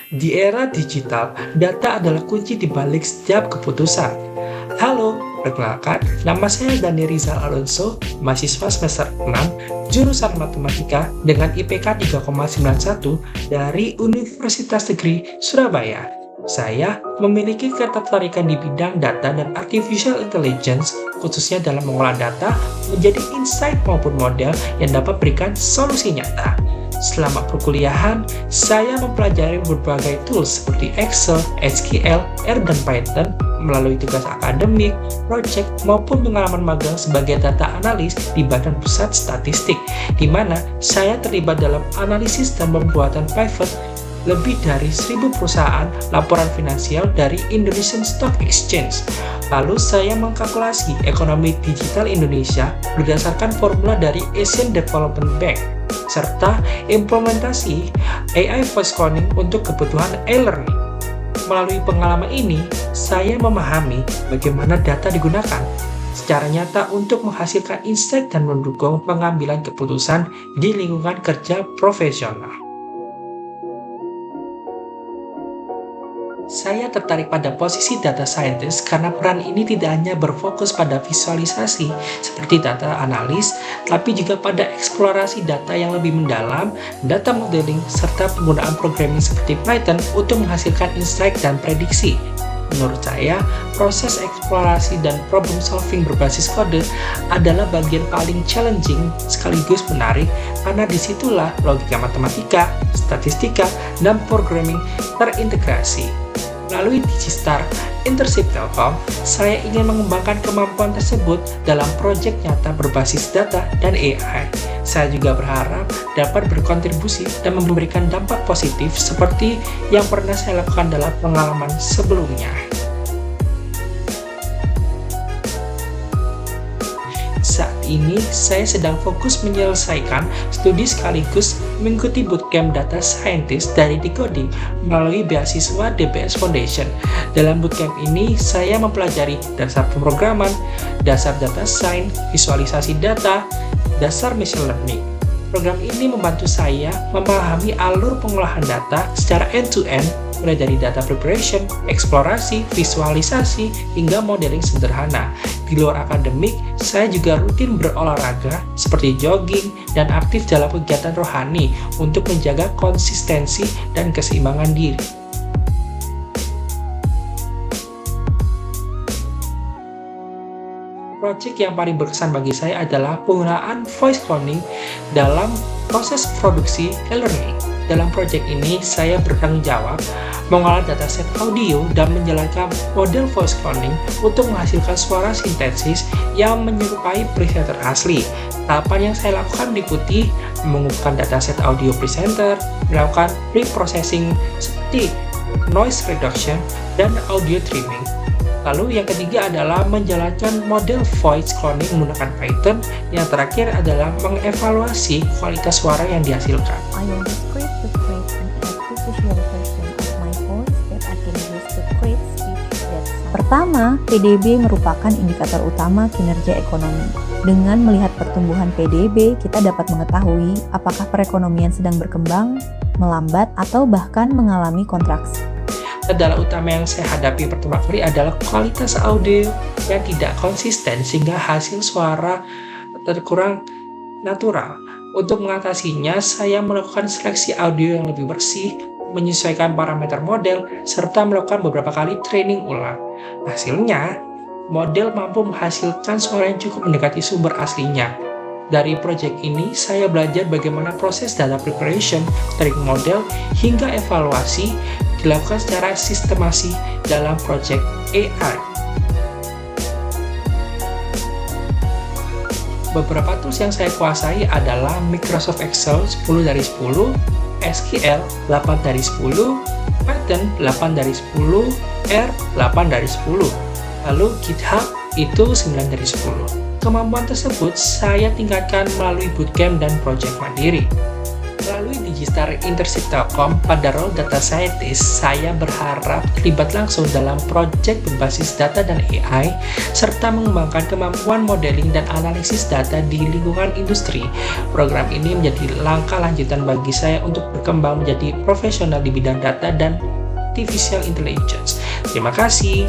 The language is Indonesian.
Di era digital, data adalah kunci di balik setiap keputusan. Halo, perkenalkan, nama saya Dani Rizal Alonso, mahasiswa semester 6, jurusan Matematika dengan IPK 3,91 dari Universitas Negeri Surabaya. Saya memiliki ketertarikan di bidang data dan artificial intelligence, khususnya dalam mengolah data menjadi insight maupun model yang dapat berikan solusi nyata. Selama perkuliahan, saya mempelajari berbagai tools seperti Excel, SQL, R, dan Python melalui tugas akademik, project, maupun pengalaman magang sebagai data analis di Badan Pusat Statistik, di mana saya terlibat dalam analisis dan pembuatan pivot lebih dari 1.000 perusahaan laporan finansial dari Indonesian Stock Exchange. Lalu saya mengkalkulasi ekonomi digital Indonesia berdasarkan formula dari Asian Development Bank, serta implementasi AI voice cloning untuk kebutuhan e-learning. Melalui pengalaman ini, saya memahami bagaimana data digunakan secara nyata untuk menghasilkan insight dan mendukung pengambilan keputusan di lingkungan kerja profesional. Saya tertarik pada posisi data scientist karena peran ini tidak hanya berfokus pada visualisasi seperti data analis, tapi juga pada eksplorasi data yang lebih mendalam, data modeling, serta penggunaan programming seperti Python untuk menghasilkan insight dan prediksi. Menurut saya, proses eksplorasi dan problem solving berbasis kode adalah bagian paling challenging sekaligus menarik karena disitulah logika matematika, statistika, dan programming terintegrasi. Melalui Digistar Internship Telkom, saya ingin mengembangkan kemampuan tersebut dalam proyek nyata berbasis data dan AI. Saya juga berharap dapat berkontribusi dan memberikan dampak positif seperti yang pernah saya lakukan dalam pengalaman sebelumnya. Saat ini, saya sedang fokus menyelesaikan studi sekaligus mengikuti bootcamp data scientist dari Decoding melalui beasiswa DBS Foundation. Dalam bootcamp ini, saya mempelajari dasar pemrograman, dasar data science, visualisasi data, dasar machine learning. Program ini membantu saya memahami alur pengolahan data secara end-to-end, mulai dari data preparation, eksplorasi, visualisasi, hingga modeling sederhana. Di luar akademik, saya juga rutin berolahraga seperti jogging dan aktif dalam kegiatan rohani untuk menjaga konsistensi dan keseimbangan diri. Project yang paling berkesan bagi saya adalah penggunaan voice cloning dalam proses produksi e-learning. Dalam proyek ini, saya bertanggung jawab mengolah dataset audio dan menjalankan model voice cloning untuk menghasilkan suara sintesis yang menyerupai presenter asli. Tahapan yang saya lakukan meliputi mengumpulkan dataset audio presenter, melakukan pre-processing seperti noise reduction dan audio trimming. Lalu yang ketiga adalah menjalankan model voice cloning menggunakan Python. Yang terakhir adalah mengevaluasi kualitas suara yang dihasilkan. I use Script to create an artificial version of my voice that I can use to create speech that sounds. Pertama, PDB merupakan indikator utama kinerja ekonomi. Dengan melihat pertumbuhan PDB, kita dapat mengetahui apakah perekonomian sedang berkembang, melambat, atau bahkan mengalami kontraksi. Kendala utama yang saya hadapi pertama kali adalah kualitas audio yang tidak konsisten sehingga hasil suara terkurang natural. Untuk mengatasinya, saya melakukan seleksi audio yang lebih bersih, menyesuaikan parameter model, serta melakukan beberapa kali training ulang. Hasilnya, model mampu menghasilkan suara yang cukup mendekati sumber aslinya. Dari proyek ini, saya belajar bagaimana proses data preparation, training model, hingga evaluasi dilakukan secara sistematis dalam proyek AI. Beberapa tools yang saya kuasai adalah Microsoft Excel 10 dari 10, SQL 8 dari 10, Python 8 dari 10, R 8 dari 10, lalu GitHub itu 9 dari 10. Kemampuan tersebut saya tingkatkan melalui bootcamp dan proyek mandiri. Melalui Digital Internship Telkom pada role Data Scientist, saya berharap terlibat langsung dalam proyek berbasis data dan AI, serta mengembangkan kemampuan modeling dan analisis data di lingkungan industri. Program ini menjadi langkah lanjutan bagi saya untuk berkembang menjadi profesional di bidang data dan artificial intelligence. Terima kasih.